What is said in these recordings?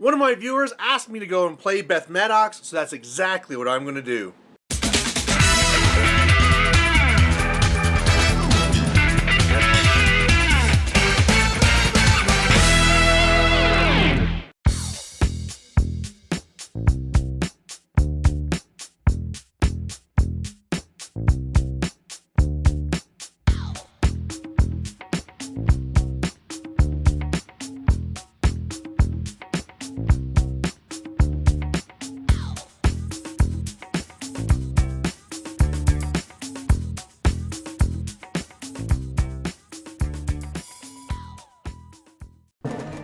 One of my viewers asked me to go and play Beth Maddox, so that's exactly what I'm going to do.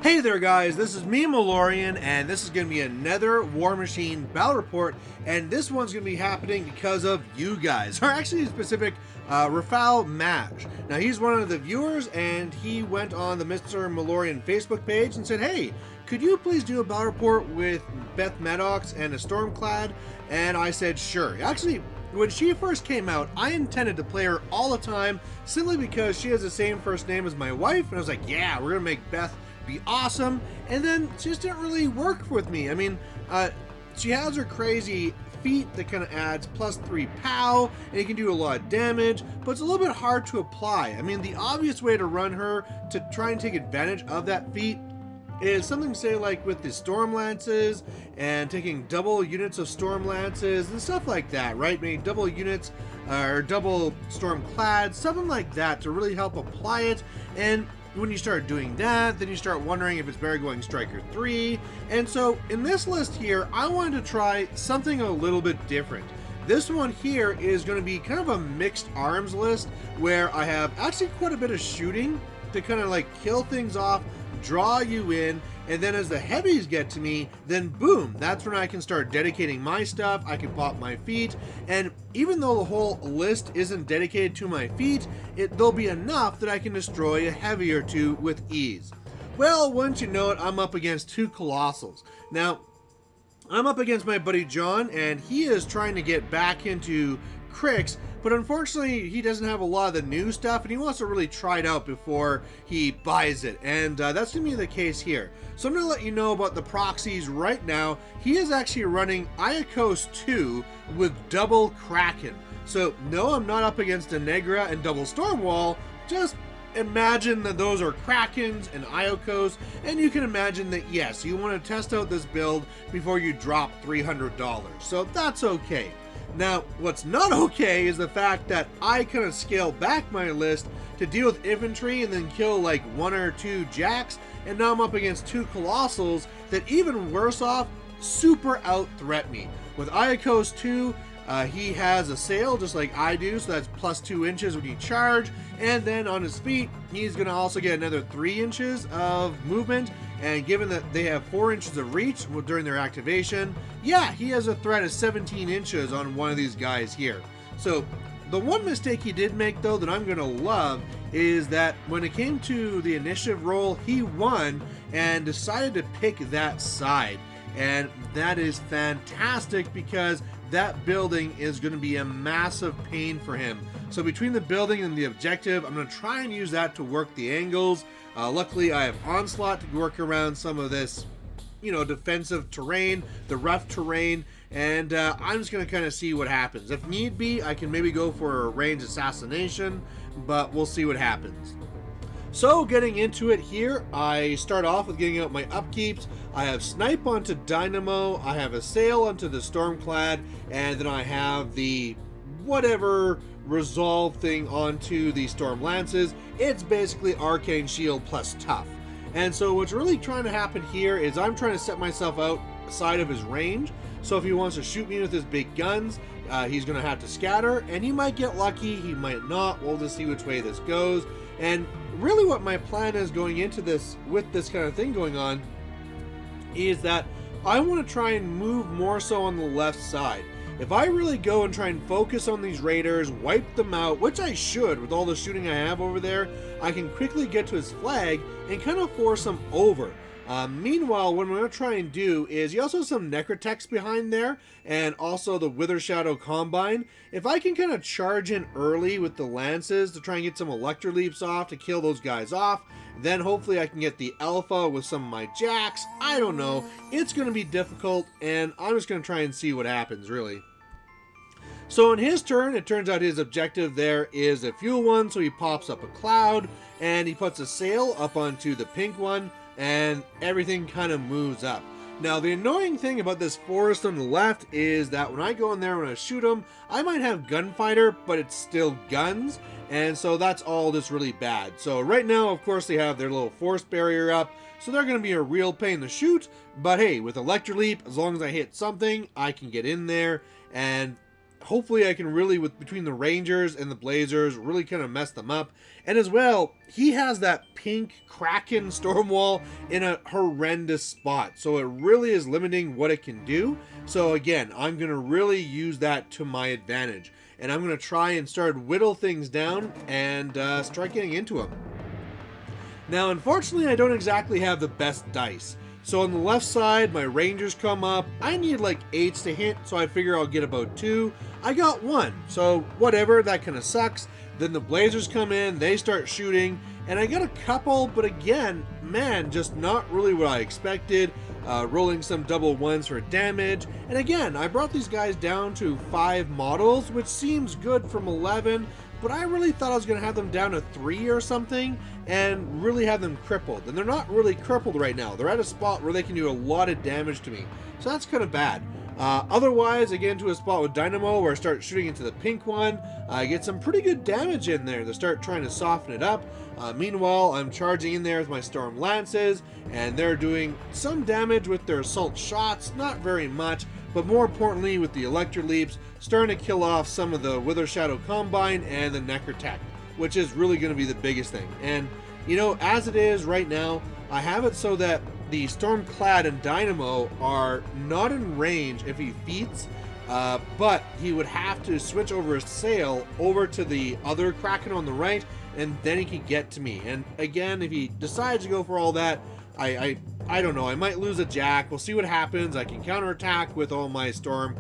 Hey there guys, this is me, Malorian, and this is going to be another War Machine battle report, and this one's going to be happening because of you guys, or actually specific, Rafael Match. Now he's one of the viewers, and he went on the Mr. Malorian Facebook page and said, hey, could you please do a battle report with Beth Maddox and a Stormclad? And I said, sure. Actually, when she first came out, I intended to play her all the time, simply because she has the same first name as my wife, and I was like, yeah, we're going to make Beth be awesome, and then she just didn't really work with me. I mean, she has her crazy feat that kind of adds +3 POW, and you can do a lot of damage, but it's a little bit hard to apply. I mean, the obvious way to run her to try and take advantage of that feat is something, say, like with the Storm Lances and taking double units of Storm Lances and stuff like that, right? Maybe double units or double Storm Clad, something like that to really help apply it. And when you start doing that, then you start wondering if it's better going Striker 3. And so in this list here, I wanted to try something a little bit different. This one here is going to be kind of a mixed arms list where I have actually quite a bit of shooting to kind of like kill things off, draw you in, and then as the heavies get to me, then boom, that's when I can start dedicating my stuff. I can pop my feet, and even though the whole list isn't dedicated to my feet, there'll be enough that I can destroy a heavy or two with ease. Well, wouldn't you know it, I'm up against two Colossals. Now, I'm up against my buddy John, and he is trying to get back into Crix, but unfortunately he doesn't have a lot of the new stuff, and he wants to really try it out before he buys it, and that's going to be the case here. So I'm going to let you know about the proxies right now. He is actually running Aiakos2 with double Kraken. So no, I'm not up against a Negra and double Stormwall, just imagine that those are Krakens and Aiakos, and you can imagine that yes, you want to test out this build before you drop $300, so that's okay. Now, what's not okay is the fact that I kind of scaled back my list to deal with infantry and then kill like 1 or 2 jacks, and now I'm up against 2 Colossals that, even worse off, super out-threat me. With Aiakos2, he has a sail just like I do, so that's +2 inches when you charge, and then on his feet, he's going to also get another 3 inches of movement, and given that they have 4 inches of reach during their activation, yeah, he has a threat of 17 inches on one of these guys here. So the one mistake he did make, though, that I'm going to love is that when it came to the initiative roll, he won and decided to pick that side. And that is fantastic because that building is going to be a massive pain for him. So between the building and the objective, I'm going to try and use that to work the angles. Luckily, I have Onslaught to work around some of this, you know, defensive terrain, the rough terrain, and I'm just going to kind of see what happens. If need be, I can maybe go for a range assassination, but we'll see what happens. So getting into it here, I start off with getting out my upkeeps. I have Snipe onto Dynamo, I have a Sail onto the Stormclad, and then I have the whatever resolve thing onto the Storm Lances. It's basically Arcane Shield plus Tough. And so what's really trying to happen here is I'm trying to set myself outside of his range. So if he wants to shoot me with his big guns, he's going to have to scatter, and he might get lucky, he might not. We'll just see which way this goes. And really what my plan is going into this, with this kind of thing going on, is that I want to try and move more so on the left side. If I really go and try and focus on these raiders, wipe them out, which I should with all the shooting I have over there, I can quickly get to his flag and kind of force him over. Meanwhile, what I'm going to try and do is, you also have some Necrotex behind there, and also the Wither Shadow Combine. If I can kind of charge in early with the Lances to try and get some Electroleaps off to kill those guys off, then hopefully I can get the Alpha with some of my Jacks. I don't know. It's going to be difficult, and I'm just going to try and see what happens, really. So on his turn, it turns out his objective there is a fuel one, so he pops up a cloud, and he puts a sail up onto the pink one, and everything kind of moves up. Now, the annoying thing about this forest on the left is that when I go in there, when I shoot them, I might have gunfighter, but it's still guns, and so that's all just really bad. So right now, of course, they have their little forest barrier up, so they're going to be a real pain to shoot, but hey, with Electroleap, as long as I hit something, I can get in there, and hopefully I can really, between the Rangers and the Blazers, really kind of mess them up. And as well, he has that pink Kraken Stormwall in a horrendous spot. So it really is limiting what it can do. So again, I'm going to really use that to my advantage. And I'm going to try and start whittle things down and start getting into them. Now, unfortunately, I don't exactly have the best dice. So on the left side, my Rangers come up. I need like 8s to hit, so I figure I'll get about 2. I got 1, so whatever, that kind of sucks. Then the Blazers come in, they start shooting, and I got a couple, but again, man, just not really what I expected. Rolling some double 1s for damage. And again, I brought these guys down to 5 models, which seems good from 11, but I really thought I was going to have them down to 3 or something and really have them crippled. And they're not really crippled right now. They're at a spot where they can do a lot of damage to me. So that's kind of bad. Otherwise, I get into a spot with Dynamo where I start shooting into the pink one. I get some pretty good damage in there to start trying to soften it up. Meanwhile, I'm charging in there with my Storm Lances, and they're doing some damage with their assault shots, not very much, but more importantly with the Electroleaps, starting to kill off some of the Wither Shadow Combine and the Necrotech, which is really going to be the biggest thing. And, you know, as it is right now, I have it so that the Stormclad and Dynamo are not in range if he feats, but he would have to switch over his sail over to the other Kraken on the right, and then he can get to me. And again, if he decides to go for all that, I don't know, I might lose a Jack. We'll see what happens. I can counterattack with all my Storm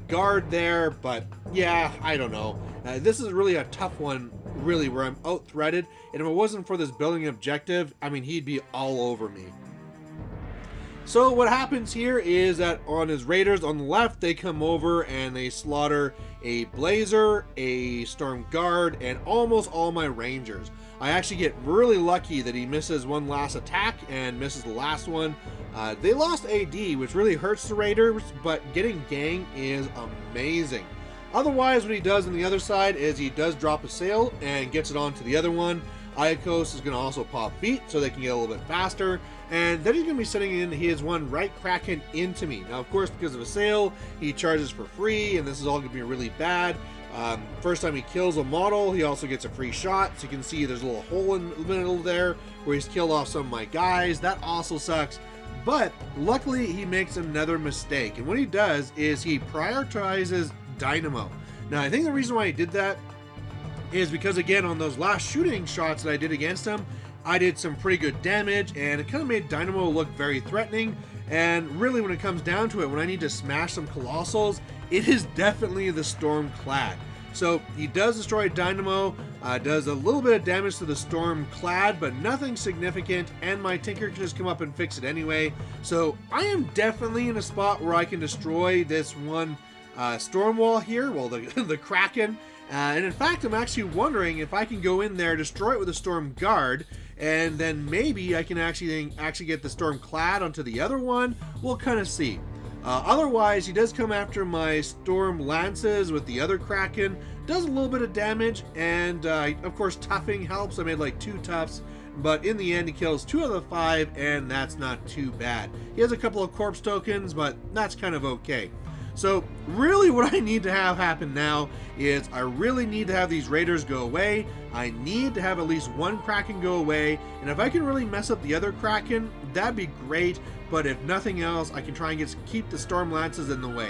Guard there, but yeah, I don't know. This is really a tough one, really, where I'm out-threaded, and if it wasn't for this building objective, I mean, he'd be all over me. So what happens here is that on his Raiders on the left, they come over and they slaughter a Blazer, a Storm Guard, and almost all my Rangers. I actually get really lucky that he misses one last attack and misses the last one. They lost AD, which really hurts the Raiders, but getting gang is amazing. Otherwise, what he does on the other side is he does drop a sail and gets it onto the other one. Aiakos is going to also pop feet so they can get a little bit faster, and then he's going to be sending in his one right Kraken into me. Now, of course, because of a sail, he charges for free, and this is all going to be really bad. First time he kills a model, he also gets a free shot, so you can see there's a little hole in the middle there where he's killed off some of my guys. That also sucks, but luckily he makes another mistake, and what he does is he prioritizes Dynamo. Now, I think the reason why he did that is because, again, on those last shooting shots that I did against him, I did some pretty good damage, and it kind of made Dynamo look very threatening. And really, when it comes down to it, when I need to smash some Colossals, it is definitely the Stormclad. So he does destroy Dynamo, does a little bit of damage to the Stormclad, but nothing significant, and my Tinker can just come up and fix it anyway. So I am definitely in a spot where I can destroy this one Stormwall here, well, the Kraken. And in fact, I'm actually wondering if I can go in there, destroy it with a Storm Guard, and then maybe I can actually get the Stormclad onto the other one. We'll kind of see. Otherwise, he does come after my Storm Lances with the other Kraken, does a little bit of damage, and of course, toughing helps. I made like 2 toughs, but in the end, he kills 2 out of the 5, and that's not too bad. He has a couple of corpse tokens, but that's kind of okay. So really what I need to have happen now is I really need to have these Raiders go away. I need to have at least one Kraken go away, and if I can really mess up the other Kraken, that'd be great, but if nothing else, I can try and keep the Storm Lances in the way.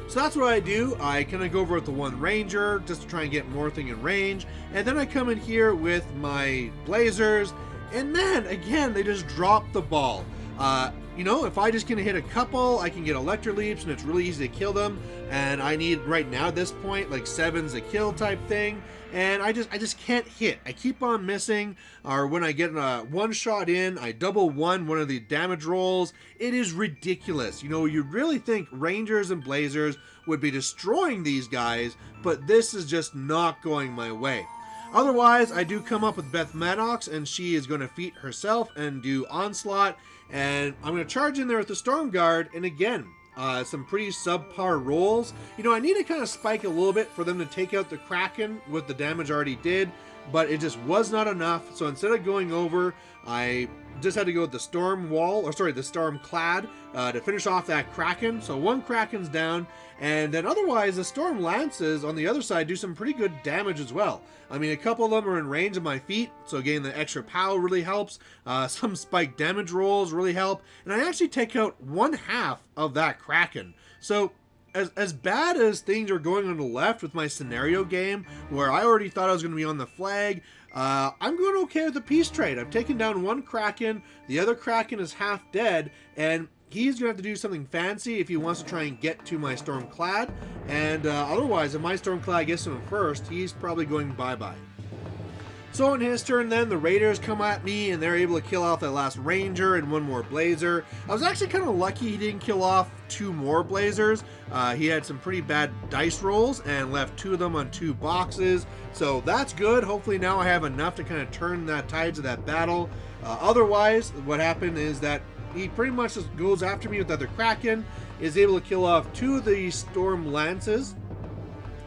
So that's what I do. I kind of go over with the one Ranger just to try and get more thing in range, and then I come in here with my Blazers, And man, again, they just drop the ball. You know, if I just can hit a couple, I can get Electro Leaps, and it's really easy to kill them. And I need, right now at this point, like 7's a kill type thing. And I just can't hit. I keep on missing, or when I get a one shot in, I double one of the damage rolls. It is ridiculous. You know, you really think Rangers and Blazers would be destroying these guys, but this is just not going my way. Otherwise, I do come up with Beth Maddox, and she is going to feat herself and do Onslaught, and I'm going to charge in there with the Storm Guard, and again, some pretty subpar rolls. You know, I need to kind of spike a little bit for them to take out the Kraken with the damage I already did, but it just was not enough. So instead of going over, I just had to go with the Storm Wall, or sorry, the Storm Clad to finish off that Kraken. So one Kraken's down, and then otherwise the Storm Lances on the other side do some pretty good damage as well. I mean, a couple of them are in range of my feet, so getting the extra POW really helps. Some spike damage rolls really help, and I actually take out 1/2 of that Kraken. So as bad as things are going on the left with my scenario game, where I already thought I was going to be on the flag, I'm going okay with the peace trade. I've taken down one Kraken, the other Kraken is half dead, and he's going to have to do something fancy if he wants to try and get to my Stormclad, and otherwise, if my Stormclad gets to him first, he's probably going bye-bye. So on his turn then, the Raiders come at me, and they're able to kill off that last Ranger and one more Blazer. I was actually kind of lucky he didn't kill off 2 more Blazers. He had some pretty bad dice rolls and left 2 of them on 2 boxes, so that's good. Hopefully now I have enough to kind of turn that tides of that battle. Otherwise, what happened is that he pretty much just goes after me with the other Kraken, is able to kill off 2 of the Storm Lances,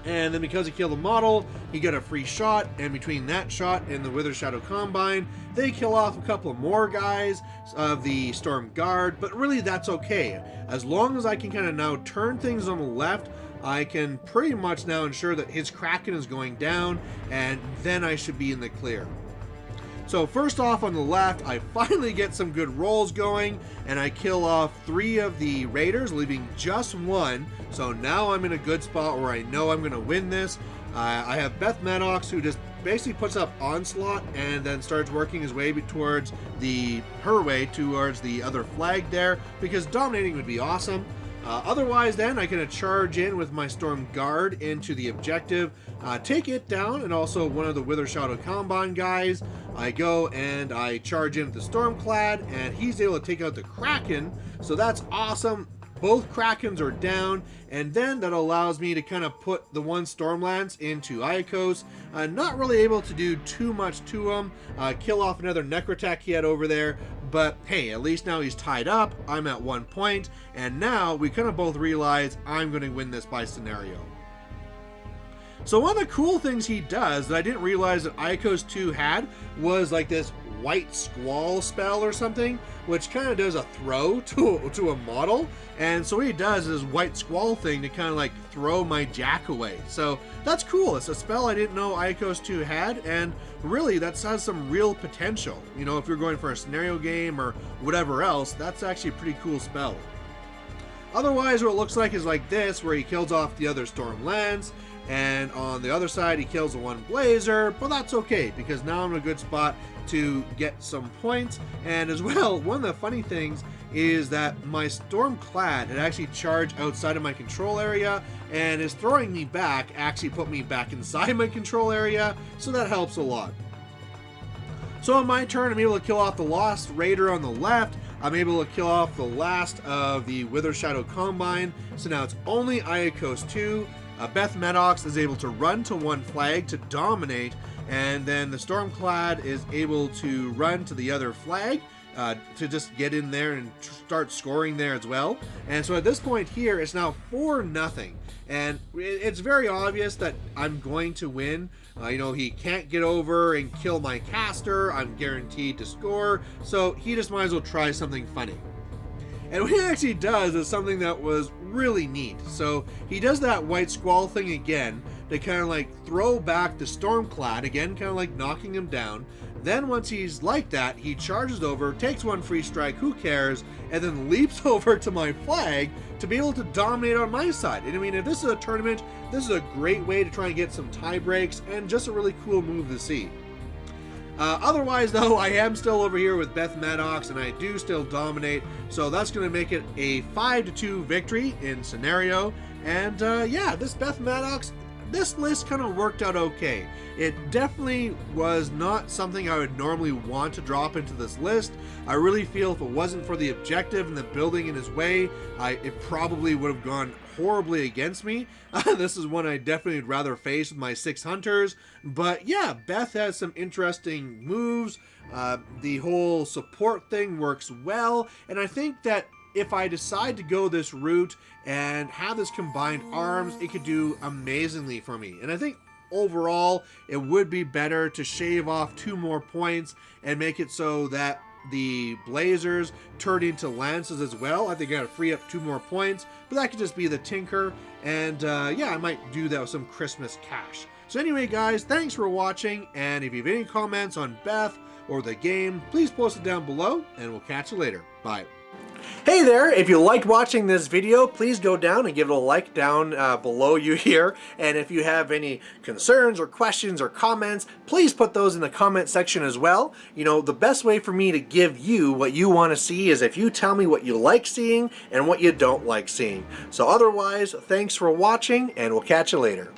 and then because he killed the model, he got a free shot, and between that shot and the Wither Shadow Combine, they kill off a couple of more guys of the Storm Guard, but really that's okay. As long as I can kind of now turn things on the left, I can pretty much now ensure that his Kraken is going down, and then I should be in the clear. So first off on the left, I finally get some good rolls going, and I kill off 3 of the Raiders, leaving just 1. So now I'm in a good spot where I know I'm going to win this. I have Beth Maddox, who just basically puts up Onslaught and then starts working his way towards her way towards the other flag there, because dominating would be awesome. Otherwise then, I can charge in with my Storm Guard into the objective, take it down, and also one of the Wither Shadow Combine guys. I go and I charge in with the Stormclad, and he's able to take out the Kraken, so that's awesome. Both Krakens are down, and then that allows me to kind of put the one Stormlance into Aiakos. Not really able to do too much to him, kill off another Necrotech he had over there, but hey, at least now he's tied up, I'm at 1 point, and now we kind of both realize I'm going to win this by scenario. So one of the cool things he does that I didn't realize that Aiakos2 had was like this White Squall spell or something, which kind of does a throw to a model. And so what he does is White Squall thing to kind of like throw my Jack away. So that's cool. It's a spell I didn't know Aiakos2 had, and really that has some real potential. You know, if you're going for a scenario game or whatever else, that's actually a pretty cool spell. Otherwise, what it looks like is like this, where he kills off the other Storm Lance, and on the other side he kills the one Blazer, but that's okay because now I'm in a good spot to get some points. And as well, one of the funny things is that my Stormclad had actually charged outside of my control area, and is throwing me back actually put me back inside my control area, so that helps a lot. So on my turn, I'm able to kill off the Lost Raider on the left. I'm able to kill off the last of the Wither Shadow Combine, so now it's only Aiakos2. Beth Maddox is able to run to one flag to dominate, and then the Stormclad is able to run to the other flag to just get in there and start scoring there as well. And so at this point here, it's now 4-0, and it's very obvious that I'm going to win. You know, he can't get over and kill my caster. I'm guaranteed to score, so he just might as well try something funny. And what he actually does is something that was really neat. So he does that White Squall thing again to kind of like throw back the Stormclad, again kind of like knocking him down. Then once he's like that, he charges over, takes one free strike, who cares, and then leaps over to my flag to be able to dominate on my side. And I mean, if this is a tournament, this is a great way to try and get some tie breaks, and just a really cool move to see. Otherwise, though, I am still over here with Beth Maddox, and I do still dominate. So that's going to make it a 5-2 victory in scenario. And yeah, this Beth Maddox, this list kind of worked out okay. It definitely was not something I would normally want to drop into this list. I really feel if it wasn't for the objective and the building in his way, it probably would have gone horribly against me. This is one I definitely would rather face with my 6 hunters. But yeah, Beth has some interesting moves. The whole support thing works well, and I think that if I decide to go this route and have this combined arms, it could do amazingly for me. And I think overall, it would be better to shave off 2 more points and make it so that the blazers turn into lances as well. I think I gotta free up 2 more points, but that could just be the tinker. And yeah, I might do that with some Christmas cash. So anyway, guys, thanks for watching. And if you have any comments on Beth or the game, please post it down below, and we'll catch you later. Bye. Hey there, if you liked watching this video, please go down and give it a like down below you here. And if you have any concerns or questions or comments, please put those in the comment section as well. You know, the best way for me to give you what you want to see is if you tell me what you like seeing and what you don't like seeing. So otherwise, thanks for watching, and we'll catch you later.